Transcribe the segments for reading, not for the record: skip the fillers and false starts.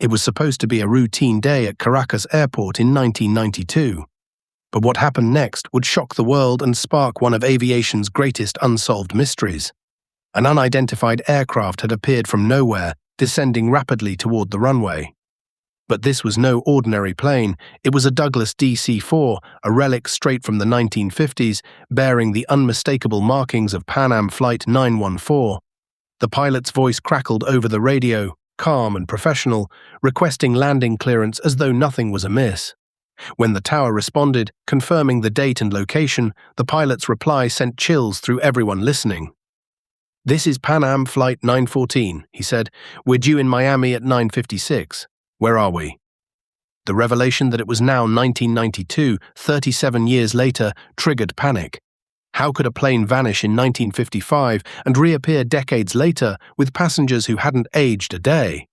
It was supposed to be a routine day at Caracas airport in 1992. But what happened next would shock the world and spark one of aviation's greatest unsolved mysteries. An unidentified aircraft had appeared from nowhere, descending rapidly toward the runway. But this was no ordinary plane. It was a Douglas DC-4, a relic straight from the 1950s, bearing the unmistakable markings of Pan Am Flight 914. The pilot's voice crackled over the radio, calm and professional, requesting landing clearance as though nothing was amiss. When the tower responded, confirming the date and location, the pilot's reply sent chills through everyone listening. "This is Pan Am Flight 914, he said. "We're due in Miami at 9:56. Where are we?" The revelation that it was now 1992, 37 years later, triggered panic. How could a plane vanish in 1955 and reappear decades later with passengers who hadn't aged a day?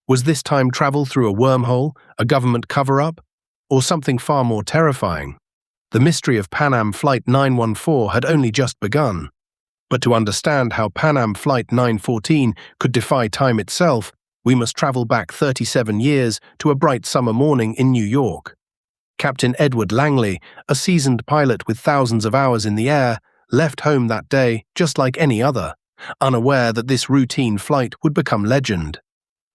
Was this time travel through a wormhole, a government cover-up, or something far more terrifying? The mystery of Pan Am Flight 914 had only just begun. But to understand how Pan Am Flight 914 could defy time itself, we must travel back 37 years to a bright summer morning in New York. Captain Edward Langley, a seasoned pilot with thousands of hours in the air, left home that day just like any other, unaware that this routine flight would become legend.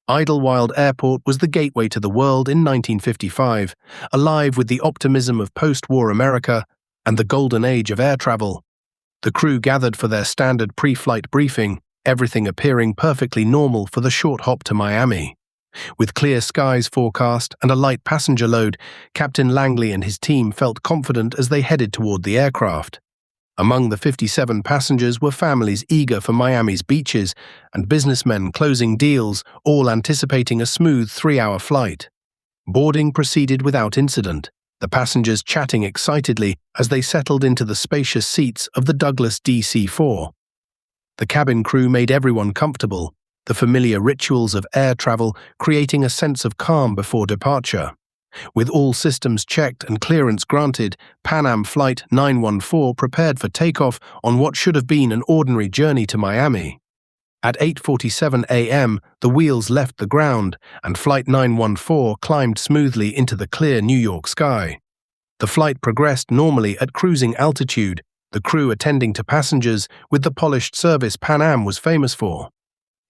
Idlewild Airport was the gateway to the world in 1955, alive with the optimism of post-war America and the golden age of air travel. The crew gathered for their standard pre-flight briefing, everything appearing perfectly normal for the short hop to Miami. With clear skies forecast and a light passenger load, Captain Langley and his team felt confident as they headed toward the aircraft. Among the 57 passengers were families eager for Miami's beaches and businessmen closing deals, all anticipating a smooth 3-hour flight. Boarding proceeded without incident, the passengers chatting excitedly as they settled into the spacious seats of the Douglas DC-4. The cabin crew made everyone comfortable, the familiar rituals of air travel creating a sense of calm before departure. With all systems checked and clearance granted, Pan Am Flight 914 prepared for takeoff on what should have been an ordinary journey to Miami. At 8:47 a.m., the wheels left the ground, and Flight 914 climbed smoothly into the clear New York sky. The flight progressed normally at cruising altitude, the crew attending to passengers with the polished service Pan Am was famous for.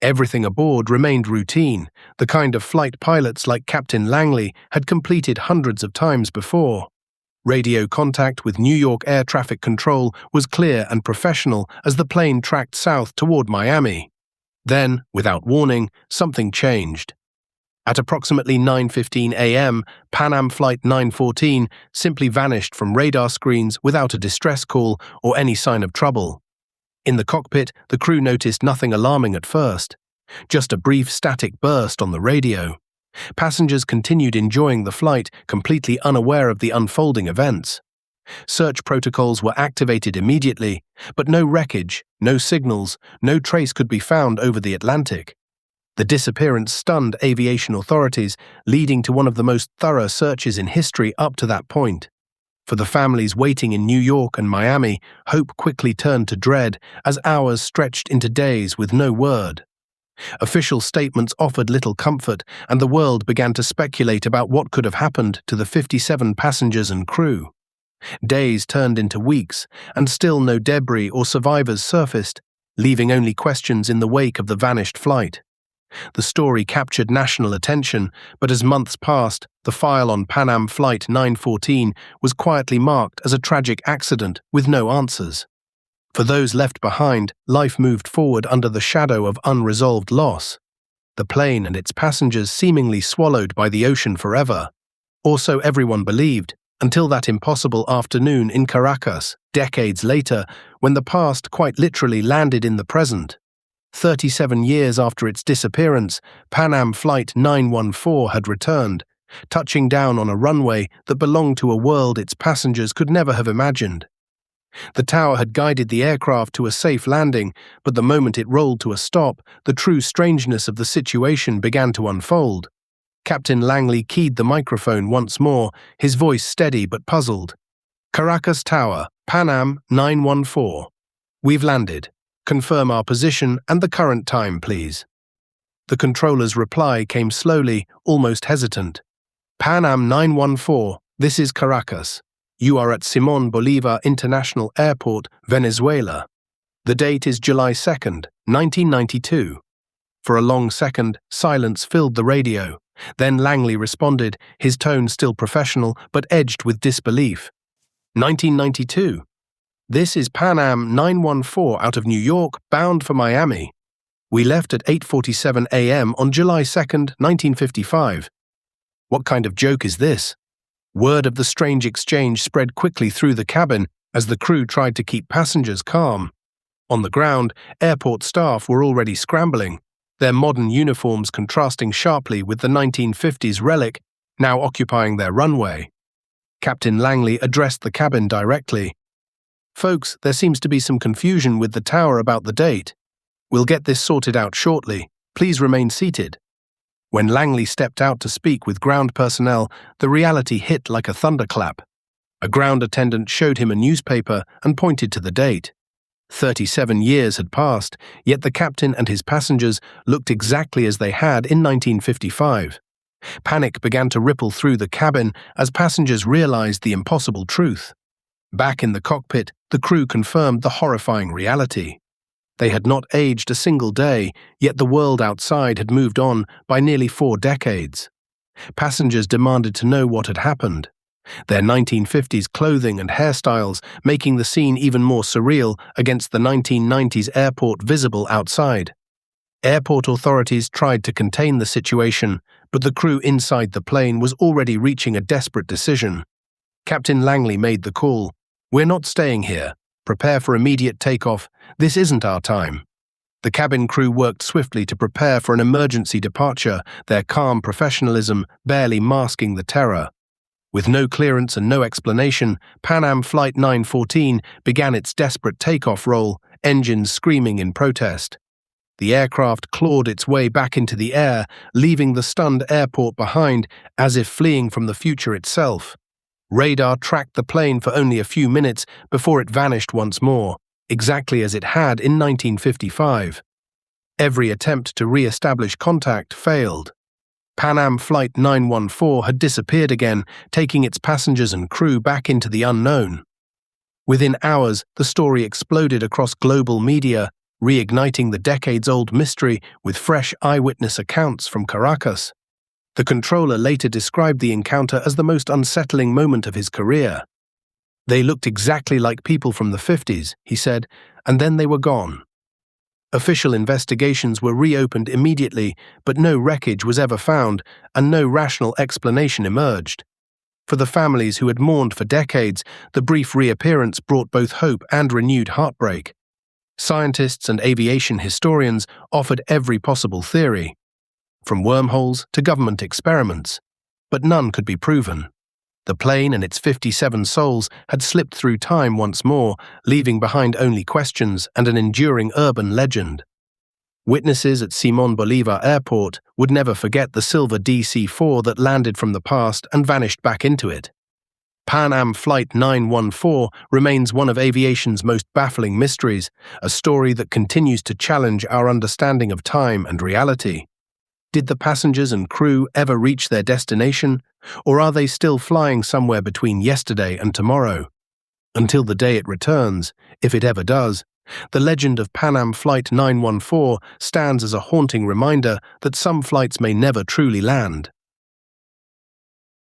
Everything aboard remained routine, the kind of flight pilots like Captain Langley had completed hundreds of times before. Radio contact with New York Air Traffic Control was clear and professional as the plane tracked south toward Miami. Then, without warning, something changed. At approximately 9:15 a.m., Pan Am Flight 914 simply vanished from radar screens without a distress call or any sign of trouble. In the cockpit, the crew noticed nothing alarming at first, just a brief static burst on the radio. Passengers continued enjoying the flight, completely unaware of the unfolding events. Search protocols were activated immediately, but no wreckage, no signals, no trace could be found over the Atlantic. The disappearance stunned aviation authorities, leading to one of the most thorough searches in history up to that point. For the families waiting in New York and Miami, hope quickly turned to dread as hours stretched into days with no word. Official statements offered little comfort, and the world began to speculate about what could have happened to the 57 passengers and crew. Days turned into weeks, and still no debris or survivors surfaced, leaving only questions in the wake of the vanished flight. The story captured national attention, but as months passed, the file on Pan Am Flight 914 was quietly marked as a tragic accident with no answers. For those left behind, life moved forward under the shadow of unresolved loss. The plane and its passengers seemingly swallowed by the ocean forever. Or so everyone believed, until that impossible afternoon in Caracas, decades later, when the past quite literally landed in the present. 37 years after its disappearance, Pan Am Flight 914 had returned, touching down on a runway that belonged to a world its passengers could never have imagined. The tower had guided the aircraft to a safe landing, but the moment it rolled to a stop, the true strangeness of the situation began to unfold. Captain Langley keyed the microphone once more, his voice steady but puzzled. "Caracas Tower, Pan Am 914. We've landed. Confirm our position and the current time, please." The controller's reply came slowly, almost hesitant. Pan Am 914, this is Caracas. You are at Simón Bolívar International Airport, Venezuela. The date is July 2nd, 1992. For a long second, silence filled the radio. Then Langley responded, his tone still professional but edged with disbelief. 1992. This is Pan Am 914 out of New York, bound for Miami. We left at 8:47 a.m. on July 2nd, 1955. What kind of joke is this? Word of the strange exchange spread quickly through the cabin as the crew tried to keep passengers calm. On the ground, airport staff were already scrambling, their modern uniforms contrasting sharply with the 1950s relic now occupying their runway. Captain Langley addressed the cabin directly. Folks, there seems to be some confusion with the tower about the date. We'll get this sorted out shortly. Please remain seated. When Langley stepped out to speak with ground personnel, the reality hit like a thunderclap. A ground attendant showed him a newspaper and pointed to the date. 37 years had passed, yet the captain and his passengers looked exactly as they had in 1955. Panic began to ripple through the cabin as passengers realized the impossible truth. Back in the cockpit, the crew confirmed the horrifying reality. They had not aged a single day, yet the world outside had moved on by nearly 4 decades. Passengers demanded to know what had happened. Their 1950s clothing and hairstyles making the scene even more surreal against the 1990s airport visible outside. Airport authorities tried to contain the situation, but the crew inside the plane was already reaching a desperate decision. Captain Langley made the call. We're not staying here. Prepare for immediate takeoff. This isn't our time. The cabin crew worked swiftly to prepare for an emergency departure, their calm professionalism barely masking the terror. With no clearance and no explanation, Pan Am Flight 914 began its desperate takeoff roll, engines screaming in protest. The aircraft clawed its way back into the air, leaving the stunned airport behind as if fleeing from the future itself. Radar tracked the plane for only a few minutes before it vanished once more, exactly as it had in 1955. Every attempt to re-establish contact failed. Pan Am Flight 914 had disappeared again, taking its passengers and crew back into the unknown. Within hours, the story exploded across global media, reigniting the decades-old mystery with fresh eyewitness accounts from Caracas. The controller later described the encounter as the most unsettling moment of his career. They looked exactly like people from the 50s, he said, and then they were gone. Official investigations were reopened immediately, but no wreckage was ever found, and no rational explanation emerged. For the families who had mourned for decades, the brief reappearance brought both hope and renewed heartbreak. Scientists and aviation historians offered every possible theory, from wormholes to government experiments, but none could be proven. The plane and its 57 souls had slipped through time once more, leaving behind only questions and an enduring urban legend. Witnesses at Simón Bolívar Airport would never forget the silver DC-4 that landed from the past and vanished back into it. Pan Am Flight 914 remains one of aviation's most baffling mysteries, a story that continues to challenge our understanding of time and reality. Did the passengers and crew ever reach their destination, or are they still flying somewhere between yesterday and tomorrow? Until the day it returns, if it ever does, the legend of Pan Am Flight 914 stands as a haunting reminder that some flights may never truly land.